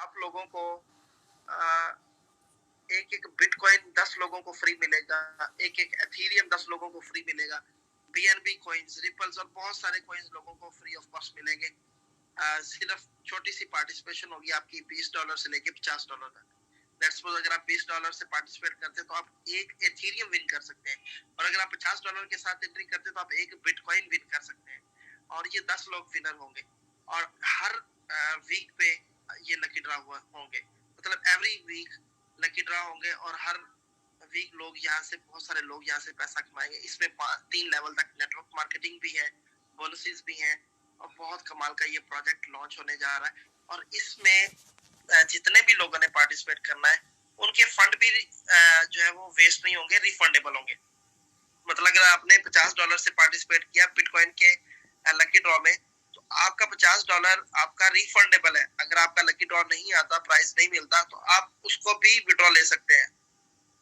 आप लोगों को एक एक बिटकॉइन 10 लोगों को फ्री मिलेगा, एक एक एथीरियम 10 लोगों को फ्री मिलेगा, बीएनबी कॉइन्स, रिपल्स और बहुत सारे कॉइन्स लोगों को फ्री ऑफ कॉस्ट मिलेंगे। सिर्फ छोटी सी पार्टिसिपेशन होगी आपकी $20 से लेके $50 तक। लेट्स सपोज अगर आप $20 से पार्टिसिपेट करते हैं तो आप एक एथीरियम विन कर सकते हैं, और अगर आप $50 के साथ एंट्री करते हैं तो आप एक बिटकॉइन विन कर सकते हैं, और ये 10 लोग विनर होंगे। और हर वीक पे ये लकी ड्रा होंगे, मतलब एवरी वीक लकी ड्रा होंगे, और हर वीक लोग यहाँ से, बहुत सारे लोग यहाँ से पैसा कमाएंगे। इसमें 3 लेवल तक नेटवर्क मार्केटिंग भी है, बोनसेस भी हैं, और बहुत कमाल का ये प्रोजेक्ट लॉन्च होने जा रहा है। और इसमें जितने भी लोगों ने पार्टिसिपेट करना है उनके फंड भी जो है वो वेस्ट नहीं होंगे, रिफंडेबल होंगे। मतलब अगर आपने $50 से पार्टिसिपेट किया बिटकॉइन के लकी ड्रॉ में, तो आपका $50 आपका रिफंडेबल है। अगर आपका लकी ड्रॉ नहीं आता, प्राइस नहीं मिलता, तो आप उसको भी विड्रॉ ले सकते हैं,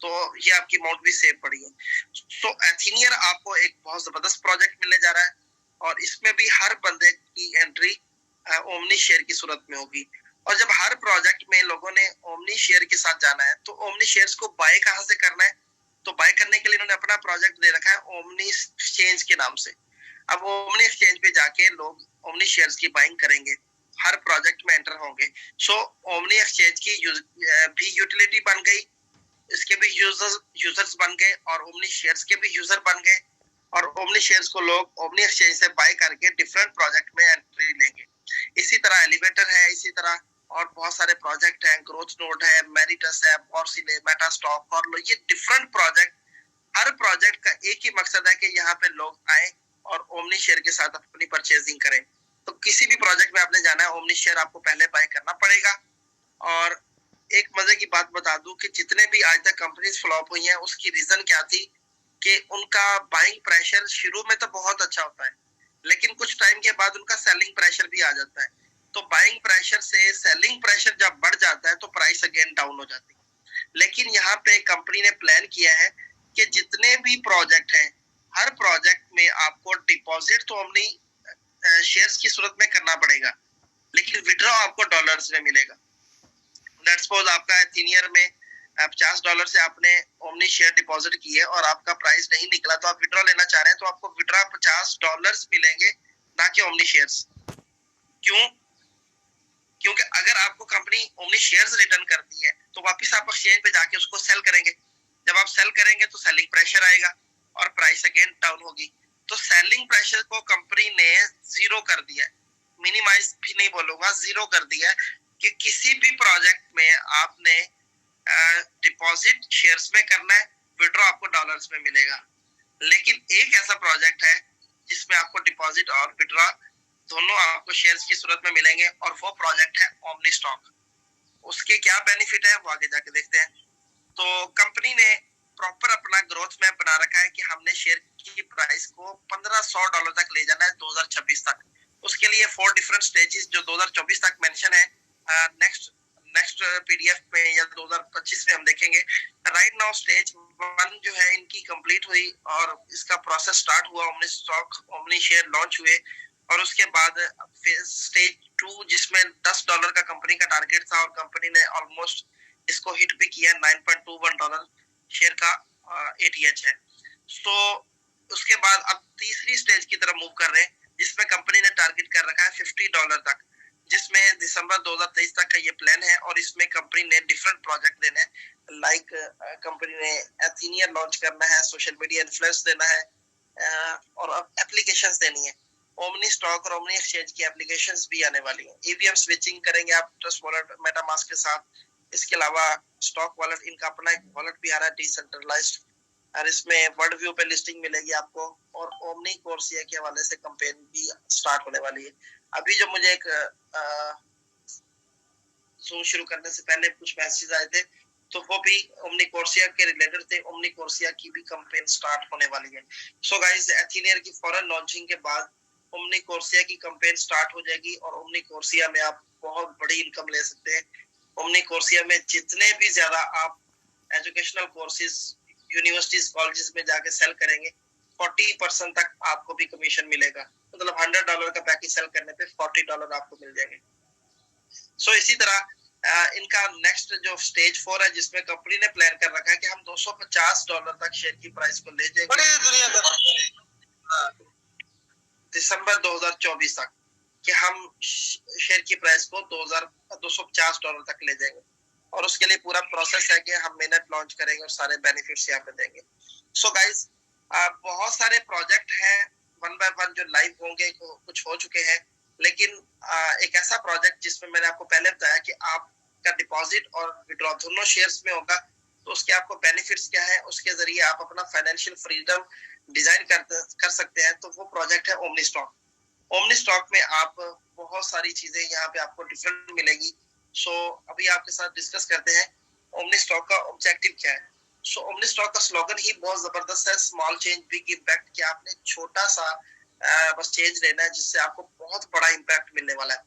तो ये आपकी अमाउंट भी सेव पड़ी है। सो एथीनियर आपको एक बहुत जबरदस्त प्रोजेक्ट मिलने जा रहा है, और इसमें भी हर बंदे की एंट्री ओमनी शेयर की सूरत में होगी। और जब हर प्रोजेक्ट में लोगों ने ओमनी शेयर के साथ जाना है, तो ओमनी शेयर्स को बाय कहाँ से करना है? तो बाय करने के लिए इन्होंने अपना प्रोजेक्ट दे रखा है ओमनी एक्सचेंज के नाम से। अब ओमनी एक्सचेंज पे जाके लोग ओमनी शेयर्स की बाइंग करेंगे, हर प्रोजेक्ट में एंटर होंगे। सो ओमनी एक्सचेंज की भी यूटिलिटी बन गई, इसके भी यूजर्स बन गए, और ओमनी शेयर्स के भी यूजर बन गए, और ओमनी शेयर्स को लोग ओमनी एक्सचेंज से बाय करके डिफरेंट प्रोजेक्ट में एंट्री लेंगे। इसी तरह एलिवेटर है, इसी तरह और बहुत सारे प्रोजेक्ट हैं, ग्रोथ नोड है, मेरिटस है, पॉर्सिले, मेटास्टॉक, और ये डिफरेंट प्रोजेक्ट। हर प्रोजेक्ट का एक ही मकसद है कि यहाँ पे लोग आए और ओमनी शेयर के साथ अपनी परचेजिंग करें। तो किसी भी प्रोजेक्ट में आपने जाना है, ओमनी शेयर आपको पहले बाय करना पड़ेगा। और एक मजे की बात बता दूं कि जितने भी आज तक कंपनीज फ्लॉप हुई हैं, उसकी रीजन क्या थी कि उनका बाइंग प्रेशर शुरू में तो बहुत अच्छा होता है, लेकिन कुछ टाइम के बाद उनका सेलिंग प्रेशर भी आ जाता है। तो बाइंग प्रेशर से सेलिंग प्रेशर जब बढ़ जाता है तो प्राइस अगेन डाउन हो जाती है। लेकिन यहाँ पे कंपनी ने प्लान किया है कि जितने भी प्रोजेक्ट हैं, हर प्रोजेक्ट में आपको डिपॉजिट तो अपनी शेयर्स की सूरत में करना पड़ेगा, लेकिन विड्रॉ आपको डॉलर्स में मिलेगा। लेट्स सपोज आपका एथीनियर में $50 से आपने ओमनी शेयर डिपॉजिट की है और आपका प्राइस नहीं निकला, तो आप विड्रॉ लेना चाह रहे हैं, तो आपको विड्रॉ $50 मिलेंगे, ना कि ओमनी शेयर्स। क्यों? क्योंकि अगर आपको कंपनी ओमनी शेयर्स रिटर्न करती है तो वापस आप एक्सचेंज पे जाके उसको सेल करेंगे। जब आप सेल करेंगे तो सेलिंग प्रेशर आएगा और प्राइस अगेन डाउन होगी। तो सेलिंग प्रेशर को कंपनी ने जीरो कर दिया है, मिनिमाइज भी नहीं बोलूंगा, जीरो कर दिया है, कि किसी भी प्रोजेक्ट में आपने डिपॉजिट शेयर्स में करना है, विड्रॉ आपको डॉलर्स में मिलेगा। लेकिन एक ऐसा प्रोजेक्ट है जिसमें आपको डिपॉजिट और विड्रॉ दोनों आपको शेयर्स की सूरत में मिलेंगे, और वो प्रोजेक्ट है ओमनी स्टॉक। उसके क्या बेनिफिट है वो आगे जाके देखते हैं। तो कंपनी ने प्रॉपर अपना ग्रोथ मैप बना रखा है कि हमने शेयर की प्राइस को $1500 तक ले जाना है 2026 तक। उसके लिए 4 डिफरेंट स्टेजेस जो 2024 तक मेंशन है, नेक्स्ट पीडीएफ में या 2025 में हम देखेंगे। राइट नाउ स्टेज 1 जो है इनकी कंप्लीट हुई और इसका प्रोसेस स्टार्ट हुआ, omni stock omni share launch हुए, और उसके बाद स्टेज 2 जिसमें $10 का कंपनी का टारगेट था, और कंपनी ने ऑलमोस्ट इसको हिट भी किया, $9.21 शेयर का एटीएच है। तो उसके बाद अब तीसरी स्टेज की तरफ मूव कर रहे हैं, जिसमें कंपनी ने टारगेट कर रखा है $50 तक, जिसमें दिसंबर 2023 तक का ये प्लान है। और इसमें कंपनी ने डिफरेंट प्रोजेक्ट देने हैं, लाइक कंपनी ने एथीनियर लॉन्च करना है, सोशल मीडिया इन्फ्लुएंस देना है, और एप्लीकेशंस देनी है। ओमनी स्टॉक और ओमनी एक्सचेंज की एप्लीकेशंस भी आने वाली हैं। ईवीएम स्विचिंग करेंगे आप ट्रस्ट वॉलेट मेटामास्क के साथ। इसके अलावा स्टॉक वॉलेट, इनका अपना एक वॉलेट भी आ रहा है डिसेंट्रलाइज्ड, और इसमें वर्ल्ड व्यू पे लिस्टिंग मिलेगी आपको, और ओमनी कोर्सिया के हवाले से कैंपेन भी स्टार्ट होने वाली है। अभी जो मुझे एक जूम शुरू करने से पहले कुछ मैसेज आए थे, तो वो भी ओमनी कोर्सिया के रिलेटेड थे। ओमनी कोर्सिया की भी कैंपेन स्टार्ट होने वाली है। सो गाइस, एथीनियर की फॉरन लॉन्चिंग के बाद ओमनी कोर्सिया की कैंपेन स्टार्ट हो जाएगी, और ओमनी कोर्सिया में आप बहुत बड़ी इनकम ले सकते हैं। ओमनी कोर्सिया में जितने भी ज्यादा आप एजुकेशनल कोर्सेज यूनिवर्सिटीज कॉलेजेस में जाके सेल करेंगे, 40% तक आपको भी कमीशन मिलेगा। मतलब $100 का पैकेज सेल करने पे $40 आपको मिल जाएंगे। सो इसी तरह इनका नेक्स्ट जो स्टेज 4 है, जिसमें कंपनी ने प्लान कर रखा है कि हम $250 तक शेयर की प्राइस को ले जाएंगे दिसंबर 2024 तक, कि हम शेयर की प्राइस को $250 तक ले जाएंगे। और उसके लिए पूरा प्रोसेस है कि हम मिनट लॉन्च करेंगे और सारे बेनिफिट्स यहाँ पे देंगे। सो गाइस, बहुत सारे प्रोजेक्ट हैं वन बाय वन जो लाइव होंगे, कुछ हो चुके हैं, लेकिन एक ऐसा प्रोजेक्ट जिसमें मैंने आपको पहले बताया कि आपका डिपॉजिट और विड्रॉ दोनों शेयर्स में होगा, तो उसके आपको बेनिफिट्स क्या है, उसके जरिए आप अपना फाइनेंशियल फ्रीडम डिजाइन कर सकते हैं। तो वो प्रोजेक्ट है ओमनी स्टॉक। ओमनी स्टॉक में आप बहुत सारी चीजें यहाँ पे आपको डिफरेंट मिलेगी। सो अभी आपके साथ डिस्कस करते हैं ओमनी स्टॉक का ऑब्जेक्टिव क्या है। सो ओमनी स्टॉक का स्लोगन ही बहुत जबरदस्त है, स्मॉल चेंज बिग इम्पैक्ट, कि आपने छोटा सा बस चेंज लेना है जिससे आपको बहुत बड़ा इम्पैक्ट मिलने वाला है,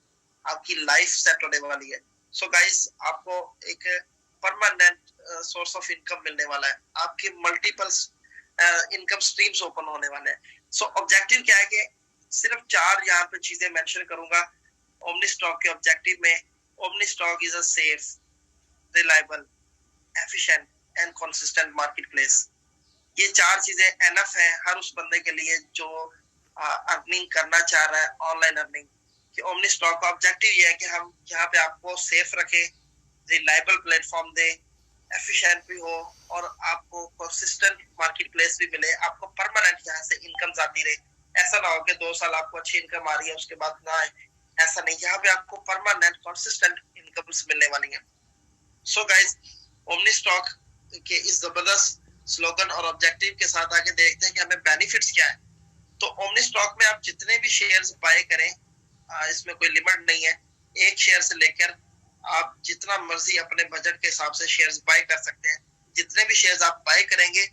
आपकी लाइफ सेट होने वाली है। सो गाइस, आपको एक परमानेंट सोर्स ऑफ इनकम मिलने वाला है, आपके मल्टीपल इनकम स्ट्रीम्स ओपन होने वाले हैं। सो ऑब्जेक्टिव क्या है कि सिर्फ 4 यहाँ पे चीजें मेंशन करूंगा ओमनी स्टॉक के ऑब्जेक्टिव में। Omni stock is a safe, reliable, efficient and consistent market place. ये 4 चीजें एनफ है हर उस बंदे के लिए जो अर्निंग करना चाह रहा है, ऑनलाइन अर्निंग। कि ओमनी स्टॉक का ऑब्जेक्टिव ये है कि हम यहाँ पे आपको सेफ रखें, रिलायबल प्लेटफॉर्म दे, एफिशिएंट भी हो और आपको कंसिस्टेंट मार्केट प्लेस भी मिले, आपको परमानेंट यहाँ से इनकम आती रहे। ऐसा ना हो कि 2 साल आपको अच्छी इनकम आ रही है उसके बाद ना आए, ऐसा नहीं। यहाँ पे आपको परमानेंट कंसिस्टेंट इनकम्स मिलने वाली है। सो गाइस, ओमनी स्टॉक के इस जबरदस्त स्लोगन और ऑब्जेक्टिव के साथ आगे देखते हैं कि हमें बेनिफिट्स क्या है। तो ओमनी स्टॉक में आप जितने भी शेयर्स बाय करें, इसमें कोई लिमिट नहीं है, एक शेयर से लेकर आप जितना मर्जी अपने बजट के हिसाब से शेयर्स बाय कर सकते हैं। जितने भी शेयर्स आप बाय करेंगे,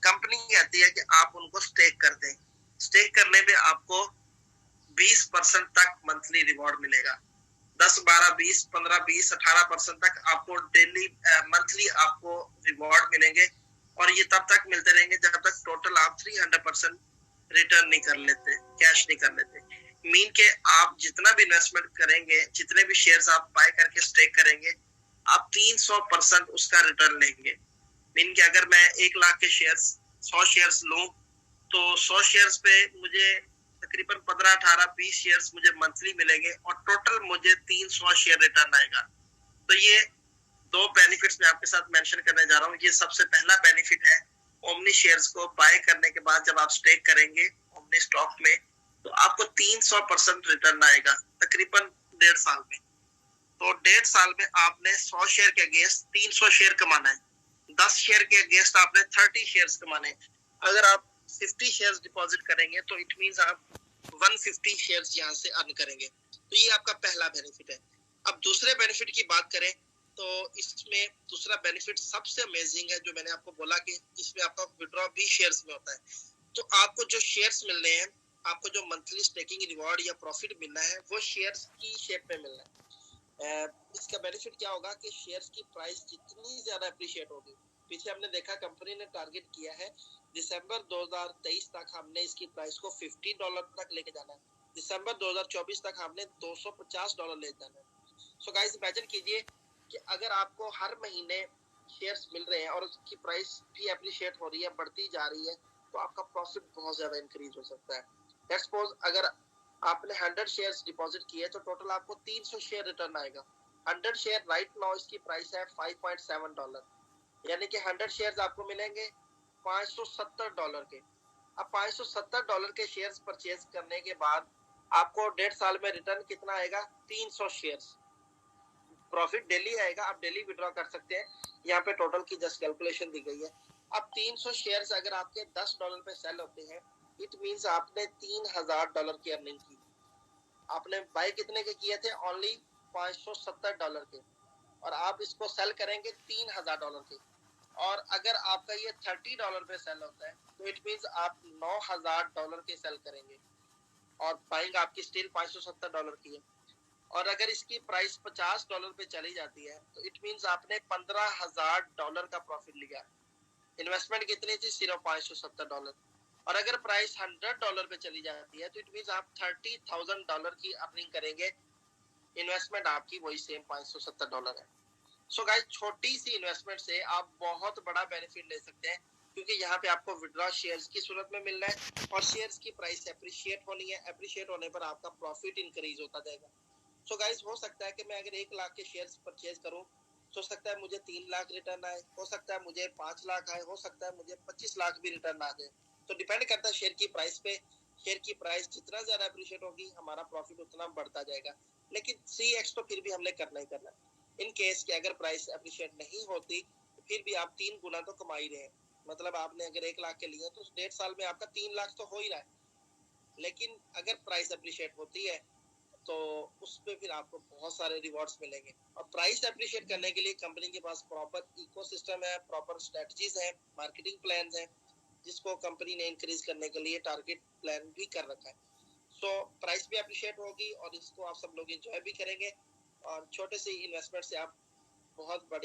कंपनी कहती है कि आप उनको स्टेक कर दें। स्टेक करने में आपको 20% तक मंथली रिवॉर्ड मिलेगा। 10, 12, 20, 15, 20, 18% तक आपको डेली मंथली आपको रिवॉर्ड मिलेंगे। और ये तब तक मिलते रहेंगे जब तक टोटल आप 300% रिटर्न नहीं कर लेते, कैश नहीं कर लेते। मीन के आप जितना भी इन्वेस्टमेंट करेंगे, जितने भी शेयर्स आप बाय करके स्टेक करेंगे, आप 300% उसका रिटर्न लेंगे। मीन के अगर मैं 1 लाख के शेयर्स 100 शेयर्स लूं, तो 100 शेयर्स पे मुझे तकरीबन 15, 18, 20 शेयर्स मुझे मंथली मिलेंगे और टोटल मुझे 300 शेयर रिटर्न आएगा। तो ये 2 बेनिफिट्स मैं आपके साथ मेंशन करने जा रहा हूँ। ये सबसे पहला बेनिफिट है, ओमनी शेयर्स को बाय करने के बाद जब आप स्टेक करेंगे ओमनी स्टॉक में, तो आपको 300% रिटर्न आएगा तकरीबन 1.5 साल में। तो 1.5 साल में आपने 100 शेयर के अगेंस्ट 300 शेयर कमाना है, 10 शेयर के अगेंस्ट आपने 30 शेयर्स कमाने। अगर आप 50 शेयर्स डिपॉजिट करेंगे तो इट मींस आप 150 शेयर्स यहाँ से अर्न करेंगे। तो ये आपका पहला बेनिफिट है। अब दूसरे बेनिफिट की बात करें तो इसमें दूसरा बेनिफिट सबसे अमेजिंग है, जो मैंने आपको बोला कि इसमें आपका विड्रॉ भी शेयर्स में होता है। तो आपको जो शेयर्स मिल रहे हैं, आपको जो मंथली स्टेकिंग रिवॉर्ड या प्रॉफिट मिलना है, वो शेयर्स की शेप में मिलना है। इसका बेनिफिट क्या होगा कि शेयर्स की प्राइस जितनी ज्यादा अप्रिशिएट होगी, पीछे हमने देखा कंपनी ने टारगेट किया है दिसंबर 2023 तक हमने इसकी प्राइस को $50 तक लेके जाना है, दिसंबर 2024 तक हमने $250 ले जाना है। सो गाइस, इमेजिन कीजिए कि अगर आपको हर महीने शेयर्स मिल रहे हैं और उसकी प्राइस भी अप्रिशिएट हो रही है, बढ़ती जा रही है, तो आपका प्रॉफिट बहुत ज्यादा इंक्रीज हो सकता है। लेट्स सपोज अगर आपने 100 शेयर्स डिपॉजिट किए तो टोटल आपको 300 शेयर रिटर्न आएगा। 100 शेयर राइट नाउ इसकी प्राइस है $5.7, यानी कि 100 शेयर्स आपको मिलेंगे $570 के। अब $570 के शेयर्स परचेज करने के बाद आपको 1.5 साल में रिटर्न कितना आएगा? 300 शेयर्स। प्रॉफिट डेली आएगा, आप डेली विड्रॉ कर सकते हैं। यहाँ पे टोटल की जस्ट कैलकुलेशन दी गई है। अब 300 शेयर्स अगर आपके $10 पे सेल होते हैं, इट मींस आपने $3000 की अर्निंग की। आपने बाय कितने के किए थे? ओनली $570 के, और आप इसको सेल करेंगे $3000 के। और अगर आपका ये $30 पे सेल होता है तो इट मींस आप $9000 के सेल करेंगे और बाइंग आपकी स्टिल $570 की है। और अगर इसकी प्राइस $50 पे चली जाती है तो इट मींस आपने $15000 का प्रॉफिट लिया। इन्वेस्टमेंट कितनी थी? सिर्फ $570। और अगर प्राइस $100 पे चली जाती है तो इट मींस आप $30,000 की अर्निंग करेंगे इन्वेस्टमेंट आपकी वही सेम $570 है। सो गाइस, छोटी सी इन्वेस्टमेंट से आप बहुत बड़ा बेनिफिट ले सकते हैं, क्योंकि यहाँ पे आपको विड्रॉ शेयर्स की सूरत में मिल रहा है और शेयर्स की प्राइस एप्रिशिएट होनी है। एप्रिशिएट होने पर आपका प्रॉफिट इंक्रीज होता जाएगा। सो गाइस, हो सकता है कि मैं अगर 1 लाख के शेयर्स परचेज करूं, हो सकता है मुझे 3 लाख रिटर्न आए, हो सकता है मुझे 5 लाख आए, हो सकता है मुझे 25 लाख भी रिटर्न आ जाए। तो डिपेंड करता है शेयर की प्राइस पे। शेयर की प्राइस जितना ज्यादा एप्रिशिएट होगी, हमारा प्रॉफिट उतना बढ़ता जाएगा। लेकिन 3x तो फिर भी हमने करना ही करना है। इन केस कि अगर प्राइस एप्रिशिएट नहीं होती, तो फिर भी आप 3 गुना तो कमा ही रहे हैं। मतलब आपने अगर 1 लाख के लिए तो 1.5 साल में आपका 3 लाख तो हो ही रहा है। लेकिन अगर प्राइस एप्रिशिएट होती है तो उस पे फिर आपको बहुत सारे रिवॉर्ड्स मिलेंगे। और प्राइस एप्रिशिएट करने के लिए कंपनी के पास प्रॉपर इकोसिस्टम है, प्रॉपर स्ट्रेटजीज है, मार्केटिंग प्लान है, जिसको कंपनी ने इंक्रीज करने के लिए टारगेट प्लान भी कर रखा है। सो प्राइस भी एप्रिशिएट होगी और इसको आप सब लोग एंजॉय भी करेंगे और छोटे से इन्वेस्टमेंट से आप बहुत बड़े